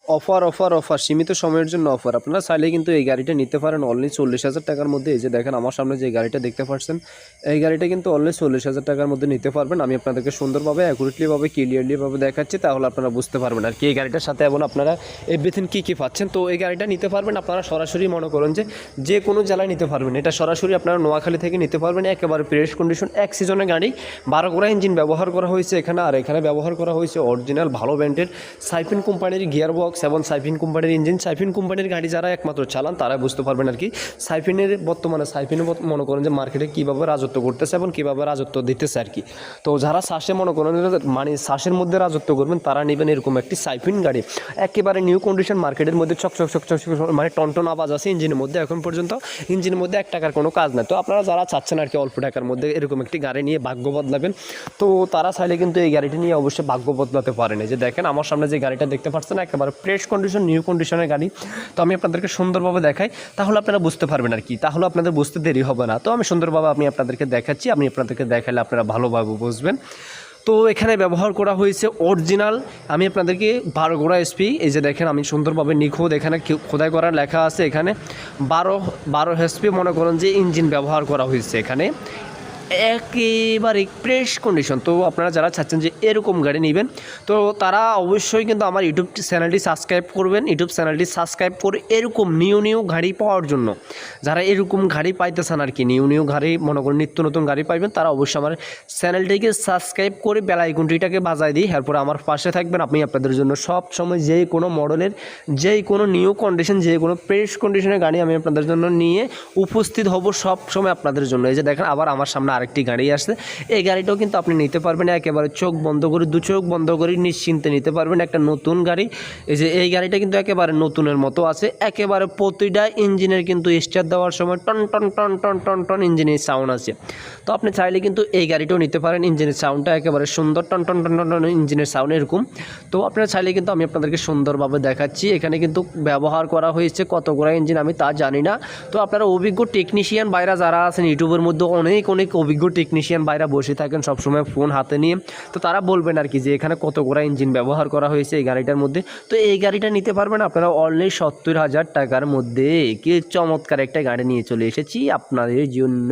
Offer offer offer সীমিত সময়ের জন্য অফার। আপনারা চাইলে কিন্তু এই গাড়িটা নিতে পারেন অনলি 40,000 টাকার মধ্যে। এই যে দেখেন আমার সামনে যে গাড়িটা দেখতে পাচ্ছেন, এই গাড়িটা কিন্তু অনলি 40,000 টাকার মধ্যে নিতে পারবেন। আমি আপনাদেরকে সুন্দরভাবে অ্যাকুরেটলিভাবে ক্লিয়ারলিভাবে দেখাচ্ছি, তাহলে আপনারা বুঝতে পারবেন আর কি এই গাড়িটার সাথে এবং আপনারা এভরিথিং কী কী পাচ্ছেন। তো এই গাড়িটা নিতে পারবেন আপনারা সরাসরি মনে করেন যে কোনো জেলায় নিতে পারবেন। এটা সরাসরি আপনারা নোয়াখালী থেকে নিতে পারবেন, একেবারে ফ্রেশ কন্ডিশন এক সিজনের গাড়ি। 12 গোড়া ইঞ্জিন ব্যবহার করা হয়েছে এখানে, আর এখানে ব্যবহার করা হয়েছে অরিজিনাল ভালো ব্র্যান্ডের সাইফিন কোম্পানির গিয়ার বক্স এবং সাইফিন কোম্পানির ইঞ্জিন। সাইফিন কোম্পানির গাড়ি যারা একমাত্র চালান তারা বুঝতে পারবেন আর কি বর্তমানে সাইফিনের মনে করেন যে মার্কেটে কীভাবে রাজত্ব করতেছে এবং কীভাবে রাজত্ব দিতেছে আর কি। তো যারা শ্বাসে মনে করেন মানে শ্বাসের মধ্যে রাজত্ব করবেন তারা নেবেন এরকম একটি সাইফিন গাড়ি, একেবারে নিউ কন্ডিশন, মার্কেটের মধ্যে চকচক চকচক মানে টনটন আওয়াজ আছে ইঞ্জিনের মধ্যে। এখন পর্যন্ত ইঞ্জিনের মধ্যে 1 টাকার কোনো কাজ নাই। তো আপনারা যারা চাচ্ছেন আর কি অল্প টাকার মধ্যে এরকম একটি গাড়ি নিয়ে ভাগ্য বদলাবেন, তো তারা চাইলে কিন্তু এই গাড়িটি নিয়ে অবশ্যই ভাগ্য বদলাতে পারেন। এই যে দেখেন আমার সামনে যে গাড়িটা দেখতে পাচ্ছেন একেবারে ফ্রেশ কন্ডিশন নিউ কন্ডিশনের গাড়ি। তো আমি আপনাদেরকে সুন্দরভাবে দেখাই, তাহলে আপনারা বুঝতে পারবেন আর কি, তাহলে আপনাদের বুঝতে দেরি হবে না। তো আমি সুন্দরভাবে আমি আপনাদেরকে দেখাচ্ছি, আমি আপনাদেরকে দেখালে আপনারা ভালোভাবে বুঝবেন। তো এখানে ব্যবহার করা হয়েছে অরিজিনাল, আমি আপনাদেরকে 12 গোড়া এসপি, এই যে দেখেন আমি সুন্দরভাবে নিখুঁত এখানে খোদাই করা লেখা আছে, এখানে 12 এসপি মনে করেন যে ইঞ্জিন ব্যবহার করা হয়েছে এখানে, একেবারে ফ্রেশ কন্ডিশন। তো আপনারা যারা চাচ্ছেন যে এরকম গাড়ি নেবেন, তো তারা অবশ্যই কিন্তু আমার ইউটিউব চ্যানেলটি সাবস্ক্রাইব করবেন। ইউটিউব চ্যানেলটি সাবস্ক্রাইব করে এরকম নিউ গাড়ি পাওয়ার জন্য, যারা এরকম গাড়ি পাইতেছেন আর কি, নিউ গাড়ি মনে করেন নিত্য নতুন গাড়ি পাইবেন, তারা অবশ্যই আমার চ্যানেলটিকে সাবস্ক্রাইব করে বেল আইকনটিটাকে বাজায় দিই, এরপর আমার পাশে থাকবেন। আমি আপনাদের জন্য সব সময় যেই কোনো মডেলের, যেই কোনো নিউ কন্ডিশন, যে কোনো ফ্রেশ কন্ডিশনের গাড়ি আমি আপনাদের জন্য নিয়ে উপস্থিত হব সব সময় আপনাদের জন্য। এই যে দেখেন আবার আমার সামনে আরেকটি গাড়ি আসছে, এই গাড়িটাও কিন্তু আপনি নিতে পারবেন একেবারে চোখ বন্ধ করে, 2 চোখ বন্ধ করে নিশ্চিন্তে নিতে পারবেন একটা নতুন গাড়ি। এই যে এই গাড়িটা কিন্তু একেবারে নতুনের মতো আছে, একেবারে প্রতিটা ইঞ্জিনের কিন্তু স্টার্ট দেওয়ার সময় টন টন টন টন টন টন ইঞ্জিনের সাউন্ড আছে। তো আপনি চাইলে কিন্তু এই গাড়িটাও নিতে পারেন, ইঞ্জিনের সাউন্ডটা একেবারে সুন্দর, টন টন টন টন টন ইঞ্জিনের সাউন্ড এরকম। তো আপনারা চাইলে কিন্তু আমি আপনাদেরকে সুন্দরভাবে দেখাচ্ছি, এখানে কিন্তু ব্যবহার করা হয়েছে কত গোড়া ইঞ্জিন আমি তা জানি না। তো আপনারা অভিজ্ঞ টেকনিশিয়ান বাইরা যারা আছেন ইউটিউবের মধ্যে, অনেক অভিজ্ঞ টেকনিশিয়ান বাইরা বসে থাকেন সবসময় ফোন হাতে নিয়ে, তো তারা বলবেন আর কি যে এখানে কত গোড়া ইঞ্জিন ব্যবহার করা হয়েছে এই গাড়িটার মধ্যে। তো এই গাড়িটা নিতে পারবেন আপনারা অনলি 70,000 টাকার মধ্যে। কি চমৎকার একটা গাড়ি নিয়ে চলে এসেছি আপনাদের জন্য।